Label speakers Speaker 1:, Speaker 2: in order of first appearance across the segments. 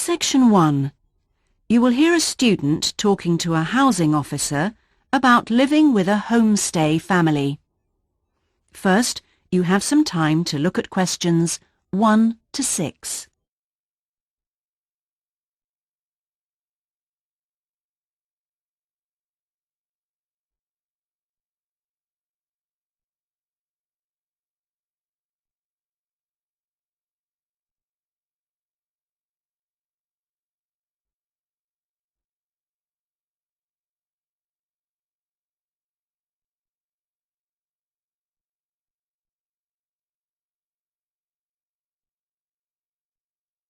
Speaker 1: Section 1. You will hear a student talking to a housing officer about living with a homestay family. First, you have some time to look at questions 1 to 6.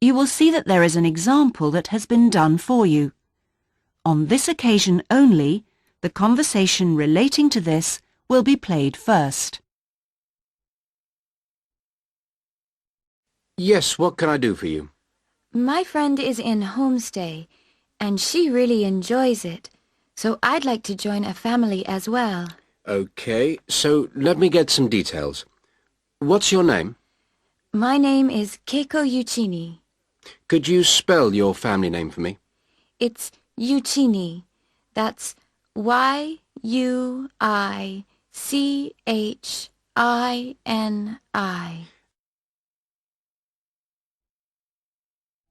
Speaker 1: You will see that there is an example that has been done for you. On this occasion only, the conversation relating to this will be played first.
Speaker 2: Yes, what can I do for you?
Speaker 3: My friend is in homestay, and she really enjoys it, so I'd like to join a family as well.
Speaker 2: Okay, so let me get some details. What's your name?
Speaker 3: My name is Keiko Yuchini.
Speaker 2: Could you spell your family name for me?
Speaker 3: It's Yuchini. That's Yuichini.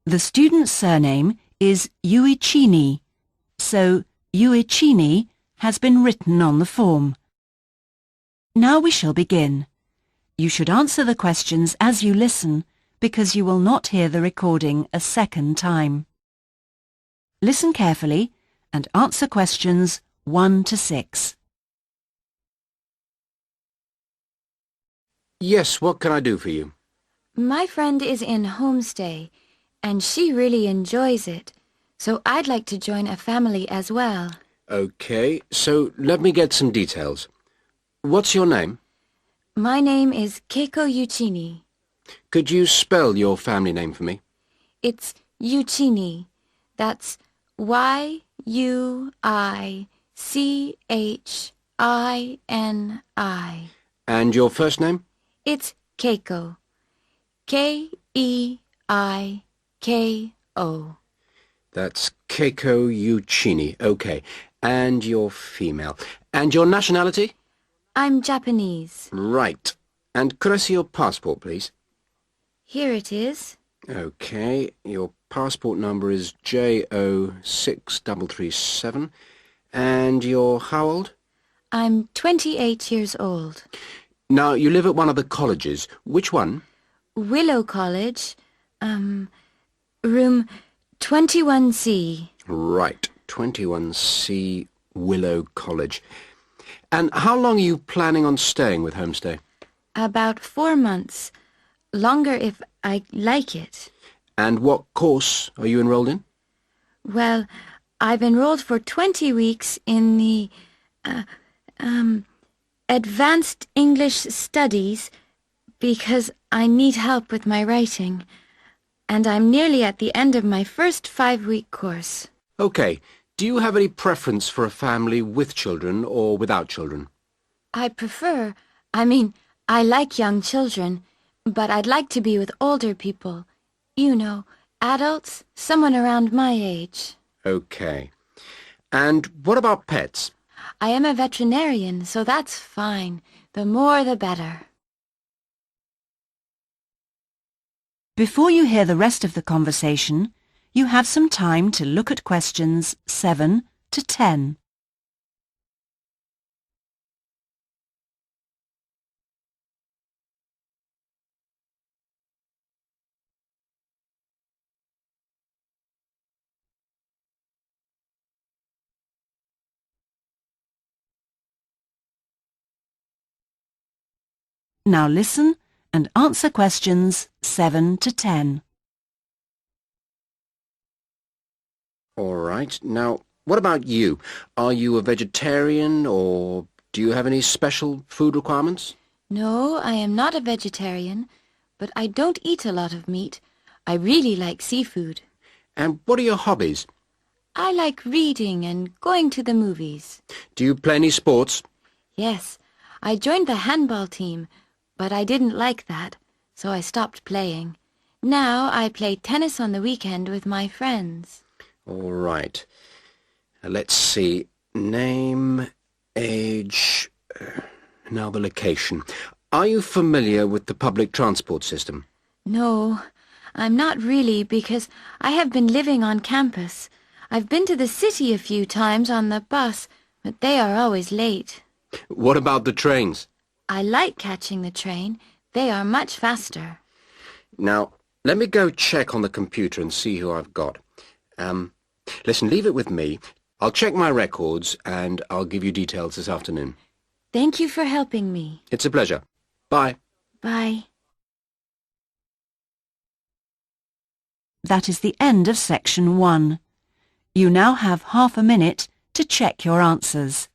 Speaker 1: The student's surname is Uichini, so Uichini has been written on the form. Now we shall begin. You should answer the questions as you listen, because you will not hear the recording a second time. Listen carefully and answer questions 1 to 6.
Speaker 2: Yes, what can I do for you?
Speaker 3: My friend is in homestay, and she really enjoys it, so I'd like to join a family as well.
Speaker 2: Okay, so let me get some details. What's your name?
Speaker 3: My name is Keiko Yuchini.
Speaker 2: Could you spell your family name for me?
Speaker 3: It's Yuchini. That's Yuichini.
Speaker 2: And your first name?
Speaker 3: It's Keiko. Keiko.
Speaker 2: That's Keiko Yuchini. Okay, and you're female. And your nationality?
Speaker 3: I'm Japanese.
Speaker 2: Right. And could I see your passport, please?
Speaker 3: Here it is.
Speaker 2: Okay, your passport number is JO6337. And you're how old?
Speaker 3: I'm 28 years old.
Speaker 2: Now, you live at one of the colleges. Which one?
Speaker 3: Willow College, room 21C.
Speaker 2: Right, 21C Willow College. And how long are you planning on staying with Homestay?
Speaker 3: About 4 months. Longer if I like it.
Speaker 2: And what course are you enrolled in?
Speaker 3: Well, I've enrolled for 20 weeks in the, Advanced English Studies because I need help with my writing. And I'm nearly at the end of my first 5-week course.
Speaker 2: Okay. Do you have any preference for a family with children or without children?
Speaker 3: I like young children, but I'd like to be with older people. You know, adults, someone around my age.
Speaker 2: Okay. And what about pets?
Speaker 3: I am a veterinarian, so that's fine. The more the better.
Speaker 1: Before you hear the rest of the conversation, you have some time to look at questions 7 to 10. Now listen and answer questions 7 to 10.
Speaker 2: All right. Now, what about you? Are you a vegetarian or do you have any special food requirements?
Speaker 3: No, I am not a vegetarian, but I don't eat a lot of meat. I really like seafood.
Speaker 2: And what are your hobbies?
Speaker 3: I like reading and going to the movies.
Speaker 2: Do you play any sports?
Speaker 3: Yes, I joined the handball team, but I didn't like that, so I stopped playing. Now I play tennis on the weekend with my friends.
Speaker 2: All right. Let's see. Name, age, now the location. Are you familiar with the public transport system?
Speaker 3: No, I'm not really because I have been living on campus. I've been to the city a few times on the bus, but they are always late.
Speaker 2: What about the trains?
Speaker 3: I like catching the train. They are much faster.
Speaker 2: Now, let me go check on the computer and see who I've got. Listen, leave it with me. I'll check my records and I'll give you details this afternoon.
Speaker 3: Thank you for helping me.
Speaker 2: It's a pleasure. Bye.
Speaker 3: Bye.
Speaker 1: That is the end of section 1. You now have half a minute to check your answers.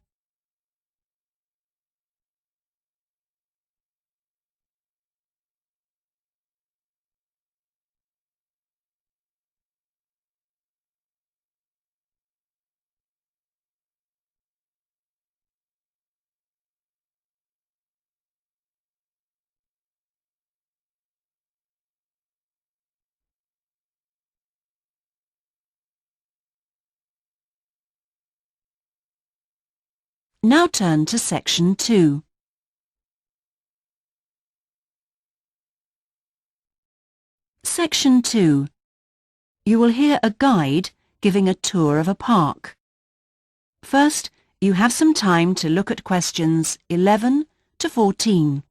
Speaker 1: Now turn to section 2. Section 2. You will hear a guide giving a tour of a park. First, you have some time to look at questions 11 to 14.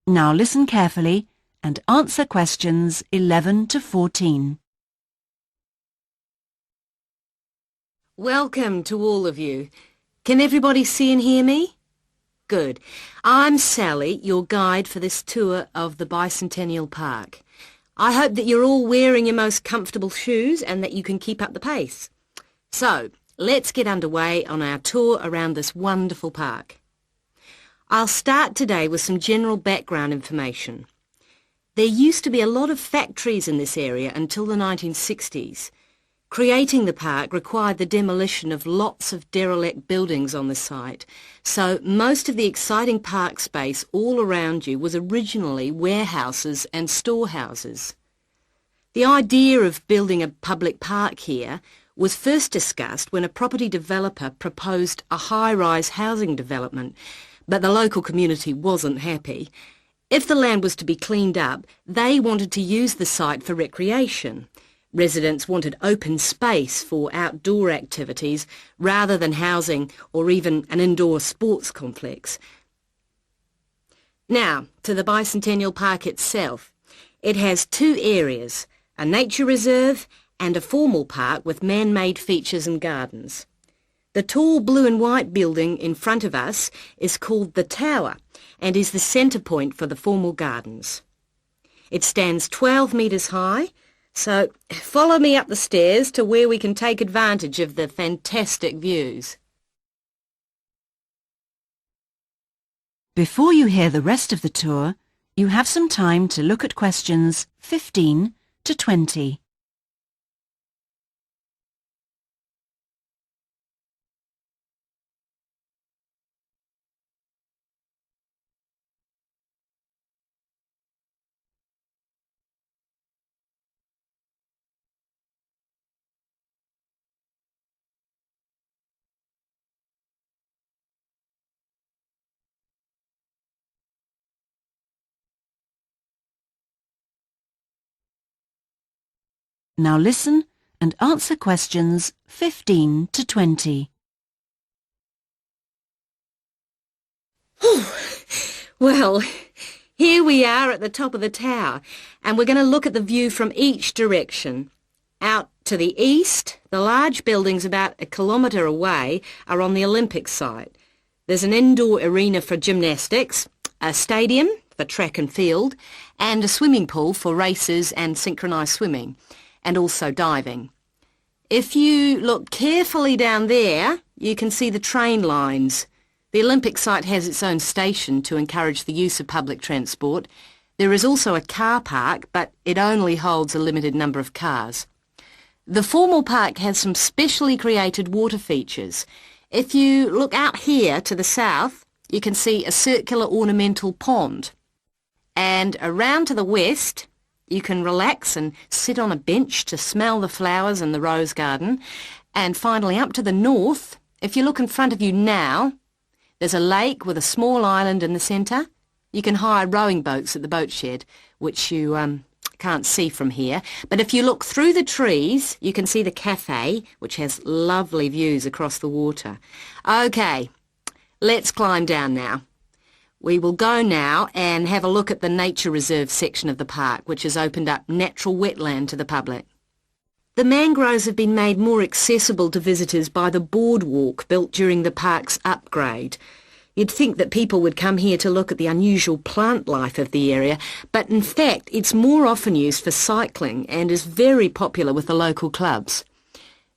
Speaker 1: Now listen carefully and answer questions 11 to 14.
Speaker 4: Welcome to all of you. Can everybody see and hear me? Good. I'm Sally, your guide for this tour of the Bicentennial Park. I hope that you're all wearing your most comfortable shoes and that you can keep up the pace. So, let's get underway on our tour around this wonderful park. I'll start today with some general background information. There used to be a lot of factories in this area until the 1960s. Creating the park required the demolition of lots of derelict buildings on the site, so most of the exciting park space all around you was originally warehouses and storehouses. The idea of building a public park here was first discussed when a property developer proposed a high-rise housing development, but the local community wasn't happy. If the land was to be cleaned up, they wanted to use the site for recreation. Residents wanted open space for outdoor activities rather than housing or even an indoor sports complex. Now, to the Bicentennial Park itself. It has two areas, a nature reserve and a formal park with man-made features and gardens. The tall blue and white building in front of us is called the Tower and is the centre point for the formal gardens. It stands 12 metres high, so follow me up the stairs to where we can take advantage of the fantastic views.
Speaker 1: Before you hear the rest of the tour, you have some time to look at questions 15 to 20. Now listen and answer questions 15 to 20.
Speaker 4: Well, here we are at the top of the tower, and we're going to look at the view from each direction. Out to the east, the large buildings about 1 kilometre away are on the Olympic site. There's an indoor arena for gymnastics, a stadium the track and field, and a swimming pool for races and synchronised swimming, and also diving. If you look carefully down there, you can see the train lines. The Olympic site has its own station to encourage the use of public transport. There is also a car park, but it only holds a limited number of cars. The formal park has some specially created water features. If you look out here to the south, you can see a circular ornamental pond. And around to the west, you can relax and sit on a bench to smell the flowers in the rose garden. And finally, up to the north, if you look in front of you now, there's a lake with a small island in the centre. You can hire rowing boats at the boat shed, which you can't see from here. But if you look through the trees, you can see the cafe, which has lovely views across the water. OK, let's climb down now. We will go now and have a look at the nature reserve section of the park, which has opened up natural wetland to the public. The mangroves have been made more accessible to visitors by the boardwalk built during the park's upgrade. You'd think that people would come here to look at the unusual plant life of the area, but in fact it's more often used for cycling and is very popular with the local clubs.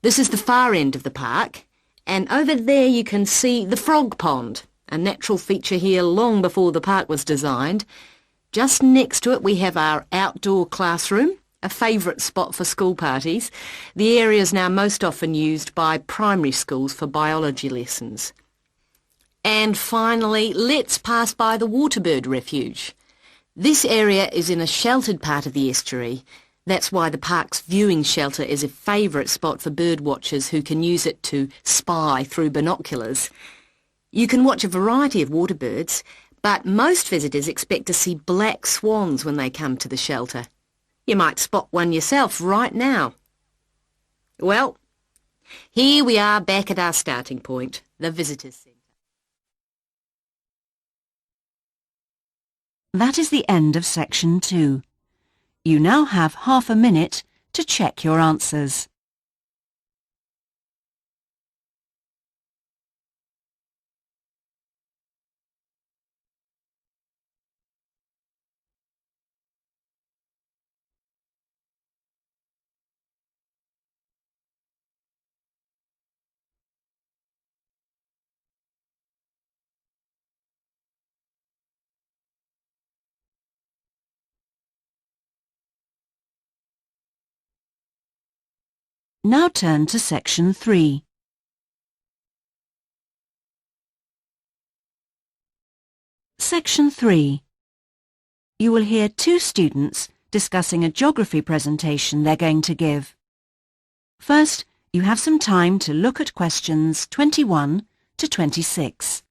Speaker 4: This is the far end of the park, and over there you can see the frog pond, a natural feature here long before the park was designed. Just next to it we have our outdoor classroom, a favourite spot for school parties. The area is now most often used by primary schools for biology lessons. And finally, let's pass by the Waterbird Refuge. This area is in a sheltered part of the estuary. That's why the park's viewing shelter is a favourite spot for bird watchers who can use it to spy through binoculars. You can watch a variety of waterbirds, but most visitors expect to see black swans when they come to the shelter. You might spot one yourself right now. Well, here we are back at our starting point, the Visitors Centre.
Speaker 1: That is the end of section 2. You now have half a minute to check your answers. Now turn to section 3. Section 3. You will hear two students discussing a geography presentation they're going to give. First, you have some time to look at questions 21 to 26.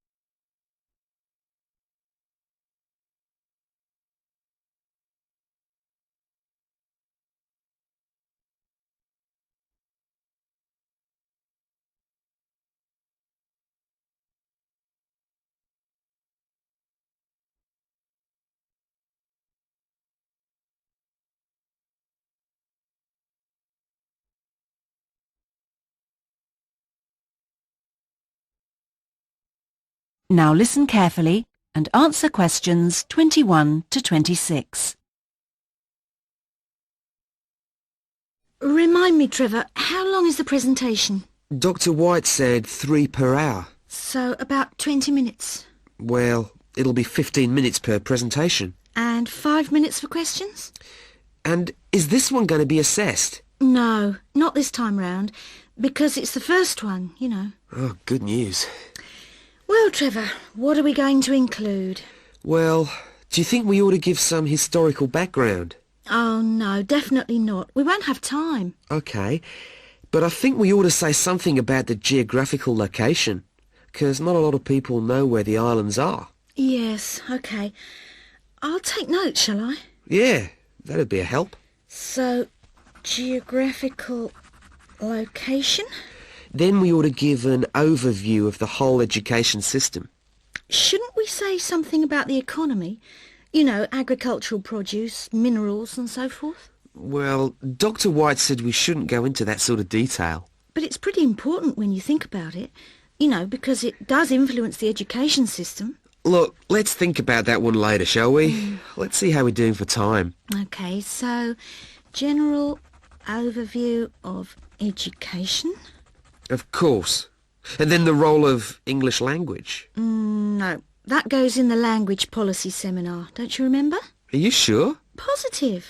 Speaker 1: Now listen carefully and answer questions 21 to 26.
Speaker 5: Remind me, Trevor, how long is the presentation?
Speaker 6: Dr. White said 3 per hour.
Speaker 5: So about 20 minutes.
Speaker 6: Well, it'll be 15 minutes per presentation.
Speaker 5: And 5 minutes for questions?
Speaker 6: And is this one going to be assessed?
Speaker 5: No, not this time round, because it's the first one, you know.
Speaker 6: Oh, good news.
Speaker 5: Well, Trevor, what are we going to include?
Speaker 6: Well, do you think we ought to give some historical background?
Speaker 5: Oh, no, definitely not. We won't have time.
Speaker 6: OK, but I think we ought to say something about the geographical location, because not a lot of people know where the islands are.
Speaker 5: Yes, OK. I'll take notes, shall I?
Speaker 6: Yeah, that'd be a help.
Speaker 5: So, geographical location?
Speaker 6: Then we ought to give an overview of the whole education system.
Speaker 5: Shouldn't we say something about the economy? You know, agricultural produce, minerals and so forth?
Speaker 6: Well, Dr. White said we shouldn't go into that sort of detail.
Speaker 5: But it's pretty important when you think about it, you know, because it does influence the education system.
Speaker 6: Look, let's think about that one later, shall we? Let's see how we're doing for time.
Speaker 5: Okay, so general overview of education.
Speaker 6: Of course. And then the role of English language.
Speaker 5: No, that goes in the language policy seminar, don't you remember?
Speaker 6: Are you sure?
Speaker 5: Positive.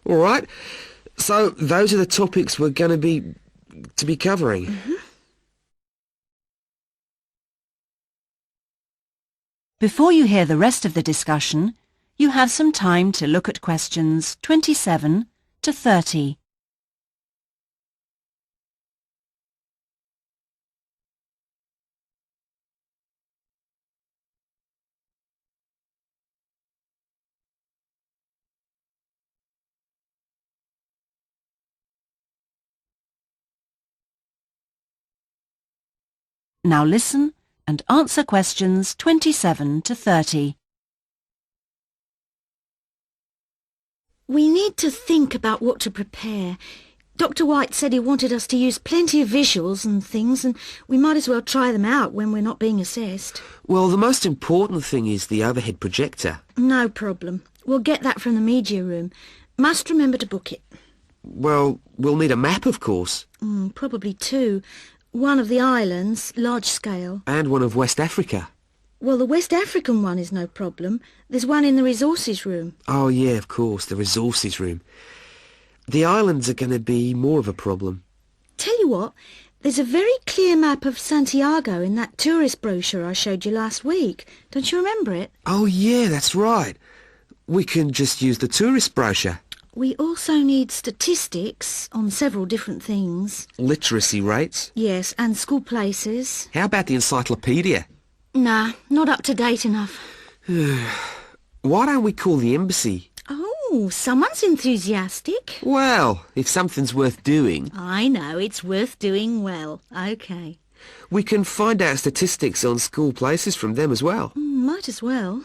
Speaker 6: All right. So those are the topics we're going to be covering.
Speaker 1: Before you hear the rest of the discussion, you have some time to look at questions 27 to 30. Now listen and answer questions 27 to 30.
Speaker 5: We need to think about what to prepare. Dr. White said he wanted us to use plenty of visuals and things, and we might as well try them out when we're not being assessed.
Speaker 6: Well, the most important thing is the overhead projector.
Speaker 5: No problem. We'll get that from the media room. Must remember to book it.
Speaker 6: Well, we'll need a map, of course.
Speaker 5: Probably two. One of the islands, large scale.
Speaker 6: And one of West Africa.
Speaker 5: Well, the West African one is no problem. There's one in the resources room.
Speaker 6: Oh, yeah, of course, the resources room. The islands are going to be more of a problem.
Speaker 5: Tell you what, there's a very clear map of Santiago in that tourist brochure I showed you last week. Don't you remember it?
Speaker 6: Oh, yeah, that's right. We can just use the tourist brochure.
Speaker 5: We also need statistics on several different things.
Speaker 6: Literacy rates.
Speaker 5: Yes, and school places.
Speaker 6: How about the encyclopedia?
Speaker 5: Nah, not up to date enough.
Speaker 6: Why don't we call the embassy?
Speaker 5: Oh, someone's enthusiastic.
Speaker 6: Well, if something's worth doing,
Speaker 5: I know, it's worth doing well. OK.
Speaker 6: we can find out statistics on school places from them as well.
Speaker 5: Might as well.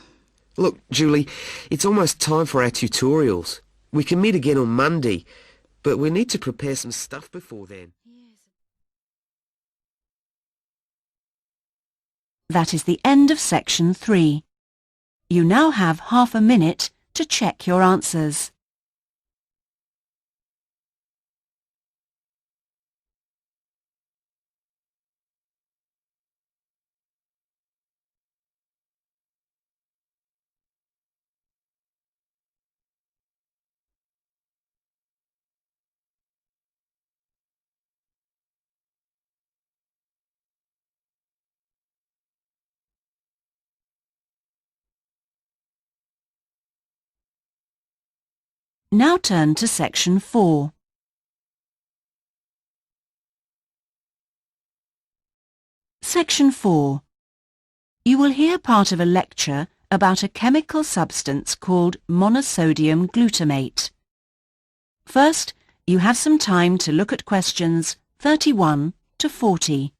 Speaker 6: Look, Julie, it's almost time for our tutorials. We can meet again on Monday, but we need to prepare some stuff before then.
Speaker 1: That is the end of section 3. You now have half a minute to check your answers. Now turn to section 4. Section 4. You will hear part of a lecture about a chemical substance called monosodium glutamate. First, you have some time to look at questions 31 to 40.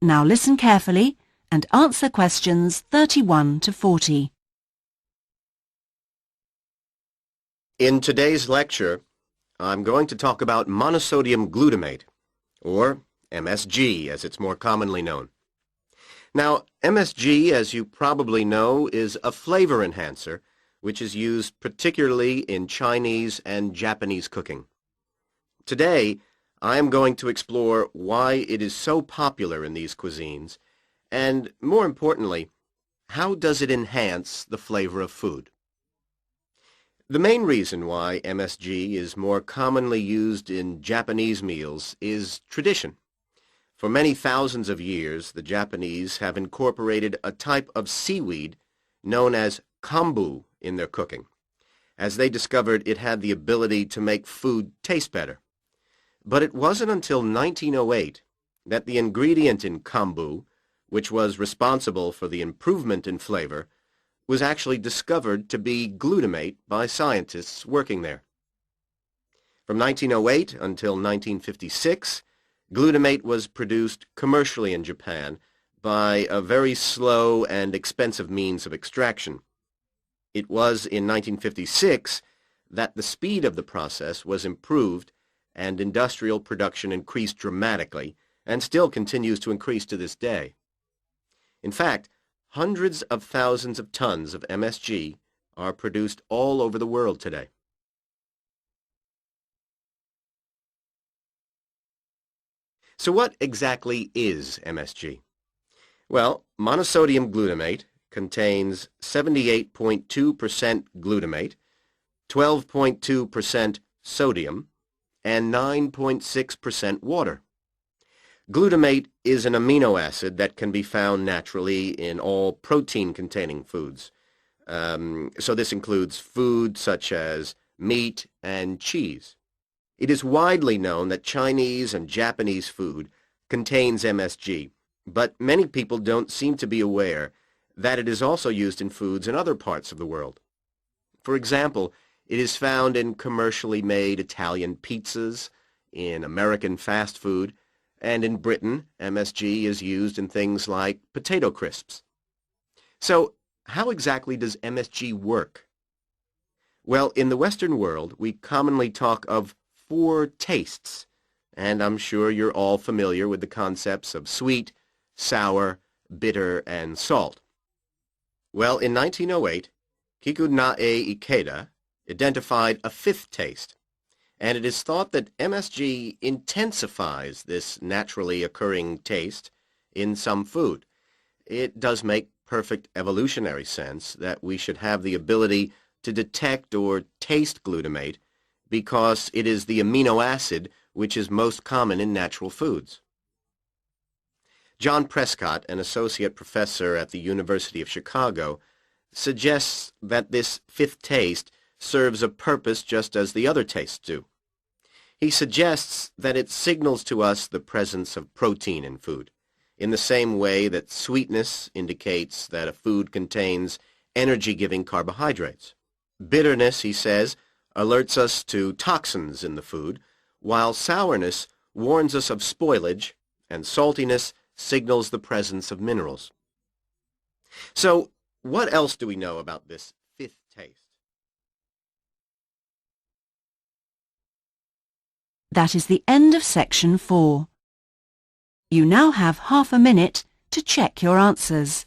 Speaker 1: Now listen carefully and answer questions 31 to 40.
Speaker 2: In today's lecture, I'm going to talk about monosodium glutamate, or MSG as it's more commonly known. Now, MSG, as you probably know, is a flavor enhancer which is used particularly in Chinese and Japanese cooking. Today, I am going to explore why it is so popular in these cuisines, and more importantly, how does it enhance the flavor of food? The main reason why MSG is more commonly used in Japanese meals is tradition. For many thousands of years, the Japanese have incorporated a type of seaweed known as kombu in their cooking, as they discovered it had the ability to make food taste better. But it wasn't until 1908 that the ingredient in kombu, which was responsible for the improvement in flavor, was actually discovered to be glutamate by scientists working there. From 1908 until 1956, glutamate was produced commercially in Japan by a very slow and expensive means of extraction. It was in 1956 that the speed of the process was improved and industrial production increased dramatically and still continues to increase to this day. In fact, hundreds of thousands of tons of MSG are produced all over the world today. So what exactly is MSG? Well, monosodium glutamate contains 78.2% glutamate, 12.2% sodium, and 9.6% water. Glutamate is an amino acid that can be found naturally in all protein-containing foods. So this includes food such as meat and cheese. It is widely known that Chinese and Japanese food contains MSG, but many people don't seem to be aware that it is also used in foods in other parts of the world. For example, it is found in commercially made Italian pizzas, in American fast food, and in Britain, MSG is used in things like potato crisps. So, how exactly does MSG work? Well, in the Western world, we commonly talk of 4 tastes, and I'm sure you're all familiar with the concepts of sweet, sour, bitter, and salt. Well, in 1908, Kikunae Ikeda identified a 5th taste, and it is thought that MSG intensifies this naturally occurring taste in some food. It does make perfect evolutionary sense that we should have the ability to detect or taste glutamate because it is the amino acid which is most common in natural foods. John Prescott, an associate professor at the University of Chicago, suggests that this 5th taste serves a purpose just as the other tastes do. He suggests that it signals to us the presence of protein in food, in the same way that sweetness indicates that a food contains energy-giving carbohydrates. Bitterness, he says, alerts us to toxins in the food, while sourness warns us of spoilage, and saltiness signals the presence of minerals. So, what else do we know about this 5th taste?
Speaker 1: That is the end of section 4. You now have half a minute to check your answers.